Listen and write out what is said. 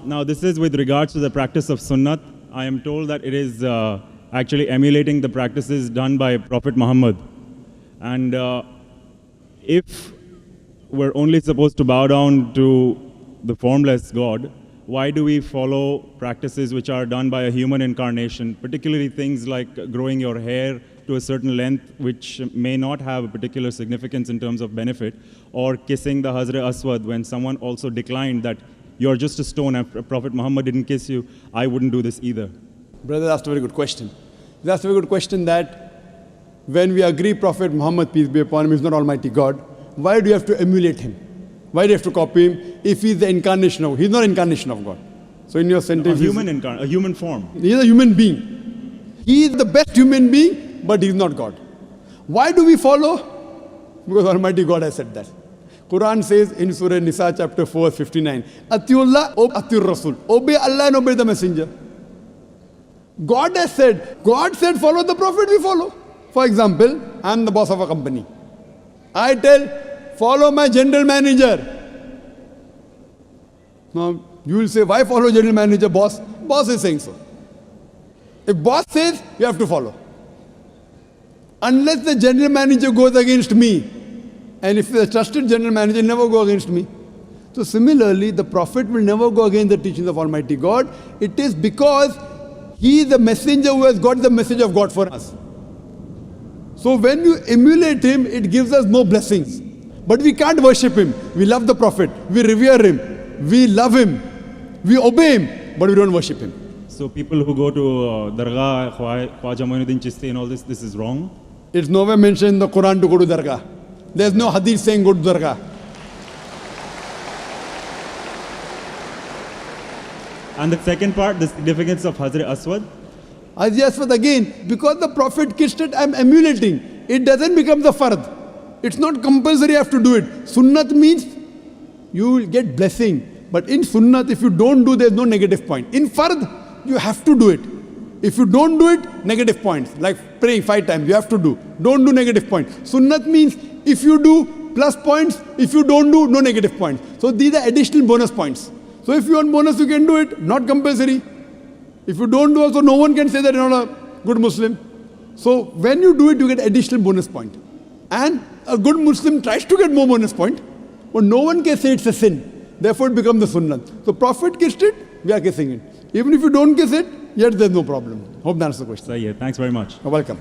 Now, this is with regards to the practice of sunnat. I am told that it is actually emulating the practices done by Prophet Muhammad. And if we're only supposed to bow down to the formless God, why do we follow practices which are done by a human incarnation, particularly things like growing your hair to a certain length, which may not have a particular significance in terms of benefit, or kissing the Hazrat Aswad when someone also declined that you're just a stone and Prophet Muhammad didn't kiss you, I wouldn't do this either. Brother asked a very good question. He asked a very good question that when we agree Prophet Muhammad, peace be upon him, is not Almighty God, why do you have to emulate him? Why do you have to copy him if he's the incarnation of God? He's not incarnation of God. So in your sentence, a human form. He's a human being. He is the best human being, but he's not God. Why do we follow? Because Almighty God has said that. Quran says in Surah Nisa chapter 4 verse 59, Atiullah, Atiur Rasul. Obey Allah and obey the messenger. God has said, God said follow the Prophet, we follow. For example, I'm the boss of a company. I tell, follow my general manager. Now, you will say, why follow general manager, boss? Boss is saying so. If boss says, you have to follow. Unless the general manager goes against me, and if the trusted general manager never go against me. So similarly, the Prophet will never go against the teachings of Almighty God. It is because he is the messenger who has got the message of God for us. So when you emulate him, it gives us more blessings. But we can't worship him. We love the Prophet. We revere him. We love him. We obey him. But we don't worship him. So people who go to Dargah, Khwaja Moinuddin Chishti and all this is wrong? It's nowhere mentioned in the Quran to go to Dargah. There's no hadith saying go to Dargah. And the second part, the significance of Hazrat Aswad? Hazrat Aswad again, because the Prophet kissed it, I'm emulating. It doesn't become the fard. It's not compulsory you have to do it. Sunnat means you will get blessing. But in sunnat, if you don't do, there's no negative point. In fard, you have to do it. If you don't do it, negative points. Like praying 5 times, you have to do. Don't do negative points. Sunnat means if you do, plus points. If you don't do, no negative points. So these are additional bonus points. So if you want bonus, you can do it. Not compulsory. If you don't do also, no one can say that you're not a good Muslim. So when you do it, you get additional bonus point. And a good Muslim tries to get more bonus point, but no one can say it's a sin. Therefore, it becomes the sunnah. So Prophet kissed it, we are kissing it. Even if you don't kiss it, yet there's no problem. Hope that answers the question. Thanks very much. You're welcome.